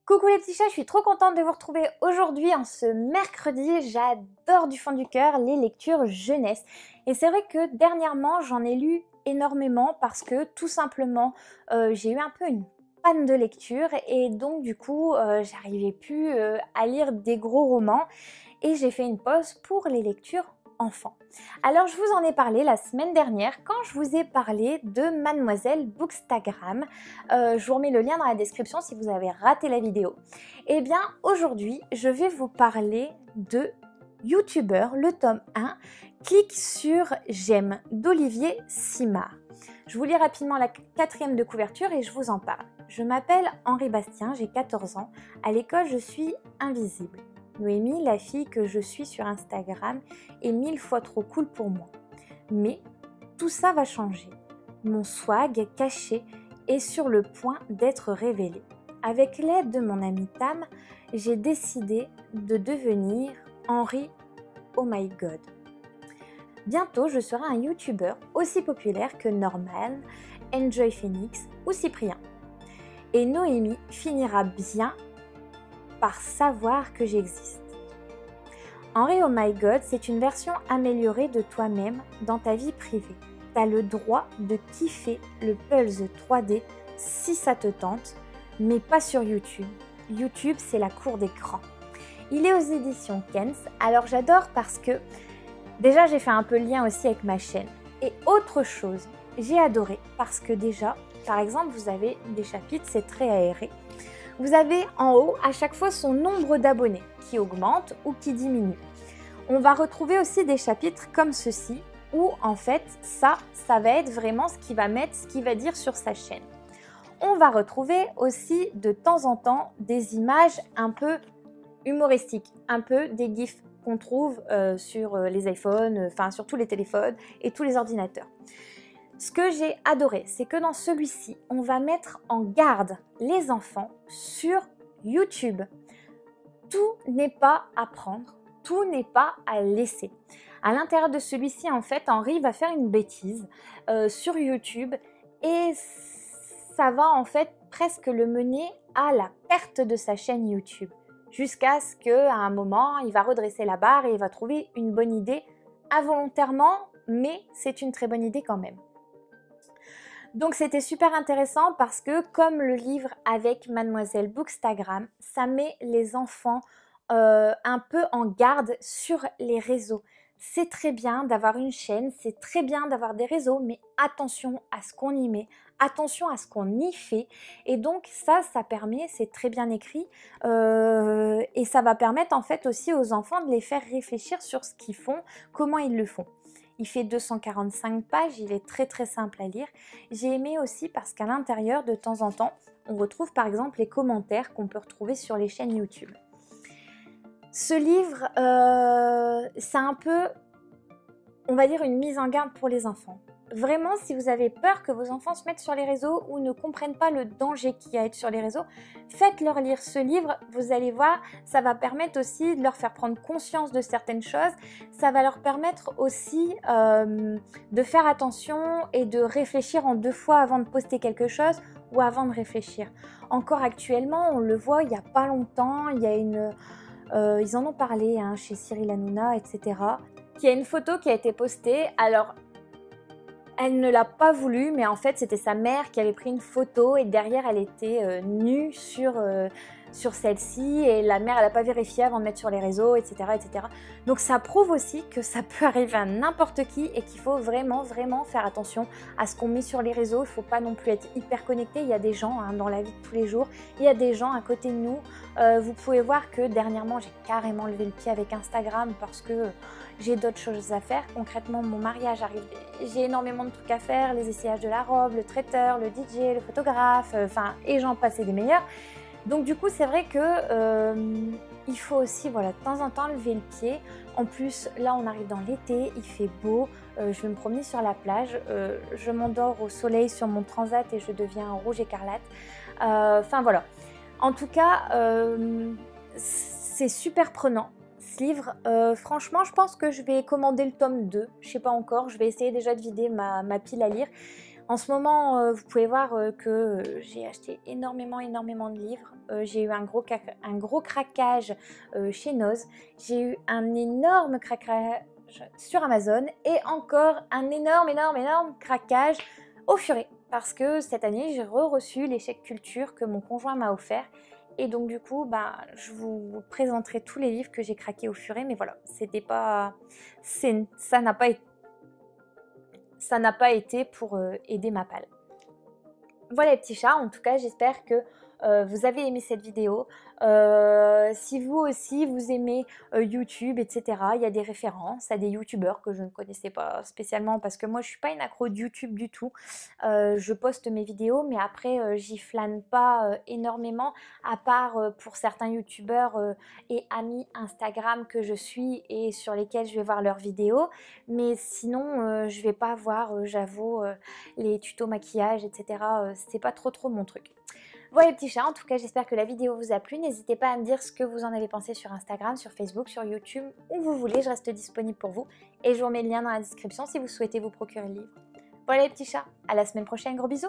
Coucou les petits chats, je suis trop contente de vous retrouver aujourd'hui en ce mercredi. J'adore du fond du cœur les lectures jeunesse. Et c'est vrai que dernièrement, j'en ai lu énormément parce que tout simplement, j'ai eu un peu une panne de lecture et donc du coup, j'arrivais plus à lire des gros romans et j'ai fait une pause pour les lectures enfants. Alors je vous en ai parlé la semaine dernière quand je vous ai parlé de Mademoiselle Bookstagram. Je vous remets le lien dans la description si vous avez raté la vidéo. Et bien aujourd'hui je vais vous parler de YouTuber, le tome 1, Clique sur J'aime d'Olivier Simard. Je vous lis rapidement la 4e de couverture et je vous en parle. Je m'appelle Henri Bastien, j'ai 14 ans. À l'école je suis invisible. Noémie, la fille que je suis sur Instagram, est 1000 fois trop cool pour moi. Mais tout ça va changer. Mon swag caché est sur le point d'être révélé. Avec l'aide de mon ami Tam, j'ai décidé de devenir Henri Oh My God. Bientôt, je serai un YouTuber aussi populaire que Norman, Enjoy Phoenix ou Cyprien. Et Noémie finira bien par savoir que j'existe. Henri Oh My God, c'est une version améliorée de toi-même dans ta vie privée. T'as le droit de kiffer le Pulse 3D si ça te tente, mais pas sur YouTube. YouTube, c'est la cour des grands. Il est aux éditions Kens, alors j'adore parce que déjà j'ai fait un peu le lien aussi avec ma chaîne. Et autre chose, j'ai adoré parce que déjà, par exemple, vous avez des chapitres, c'est très aéré. Vous avez en haut à chaque fois son nombre d'abonnés qui augmente ou qui diminue. On va retrouver aussi des chapitres comme ceci où en fait ça va être vraiment ce qu'il va mettre, ce qu'il va dire sur sa chaîne. On va retrouver aussi de temps en temps des images un peu humoristiques, un peu des gifs qu'on trouve sur les iPhones, enfin sur tous les téléphones et tous les ordinateurs. Ce que j'ai adoré, c'est que dans celui-ci, on va mettre en garde les enfants sur YouTube. Tout n'est pas à prendre, tout n'est pas à laisser. À l'intérieur de celui-ci, en fait, Henri va faire une bêtise sur YouTube et ça va en fait presque le mener à la perte de sa chaîne YouTube. Jusqu'à ce qu'à un moment, il va redresser la barre et il va trouver une bonne idée involontairement, mais c'est une très bonne idée quand même. Donc c'était super intéressant parce que comme le livre avec Mademoiselle Bookstagram, ça met les enfants un peu en garde sur les réseaux. C'est très bien d'avoir une chaîne, c'est très bien d'avoir des réseaux, mais attention à ce qu'on y met, attention à ce qu'on y fait. Et donc ça permet, c'est très bien écrit, et ça va permettre en fait aussi aux enfants de les faire réfléchir sur ce qu'ils font, comment ils le font. Il fait 245 pages, il est très très simple à lire. J'ai aimé aussi parce qu'à l'intérieur, de temps en temps, on retrouve par exemple les commentaires qu'on peut retrouver sur les chaînes YouTube. Ce livre, c'est un peu, on va dire, une mise en garde pour les enfants. Vraiment, si vous avez peur que vos enfants se mettent sur les réseaux ou ne comprennent pas le danger qu'il y a à être sur les réseaux, faites-leur lire ce livre, vous allez voir, ça va permettre aussi de leur faire prendre conscience de certaines choses, ça va leur permettre aussi de faire attention et de réfléchir en 2 fois avant de poster quelque chose ou avant de réfléchir. Encore actuellement, on le voit, il n'y a pas longtemps, il y a ils en ont parlé hein, chez Cyril Hanouna, etc. Il y a une photo qui a été postée, alors elle ne l'a pas voulu, mais en fait c'était sa mère qui avait pris une photo et derrière elle était nue sur celle-ci et la mère elle n'a pas vérifié avant de mettre sur les réseaux, etc., etc. Donc ça prouve aussi que ça peut arriver à n'importe qui et qu'il faut vraiment vraiment faire attention à ce qu'on met sur les réseaux. Il ne faut pas non plus être hyper connecté. Il y a des gens hein, dans la vie de tous les jours, il y a des gens à côté de nous. Vous pouvez voir que dernièrement j'ai carrément levé le pied avec Instagram parce que j'ai d'autres choses à faire. Concrètement, mon mariage arrive, j'ai énormément de trucs à faire, les essayages de la robe, le traiteur, le DJ, le photographe, enfin, et j'en passais des meilleurs. Donc du coup, c'est vrai que il faut aussi, voilà, de temps en temps lever le pied. En plus, là, on arrive dans l'été, il fait beau, je vais me promener sur la plage, je m'endors au soleil sur mon transat et je deviens rouge écarlate. Enfin voilà. En tout cas, c'est super prenant. Ce livre, franchement, je pense que je vais commander le tome 2. Je sais pas encore, je vais essayer déjà de vider ma pile à lire. En ce moment, vous pouvez voir que j'ai acheté énormément de livres. J'ai eu un gros craquage chez Noz. J'ai eu un énorme craquage sur Amazon et encore un énorme craquage au Furet. Parce que cette année, j'ai reçu les chèques culture que mon conjoint m'a offert. Et donc du coup, je vous présenterai tous les livres que j'ai craqués au Furet. Mais voilà, ça n'a pas été pour aider ma palle. Voilà les petits chats, en tout cas j'espère que vous avez aimé cette vidéo. Si vous aussi vous aimez YouTube, etc., il y a des références à des youtubeurs que je ne connaissais pas spécialement parce que moi je suis pas une accro de YouTube du tout. Je poste mes vidéos mais après j'y flâne pas énormément à part pour certains youtubeurs et amis Instagram que je suis et sur lesquels je vais voir leurs vidéos. Mais sinon je vais pas voir, j'avoue, les tutos maquillage, etc. C'est pas trop mon truc. Voilà les petits chats, en tout cas j'espère que la vidéo vous a plu. N'hésitez pas à me dire ce que vous en avez pensé sur Instagram, sur Facebook, sur YouTube, où vous voulez, je reste disponible pour vous. Et je vous mets le lien dans la description si vous souhaitez vous procurer le livre. Voilà les petits chats, à la semaine prochaine, gros bisous.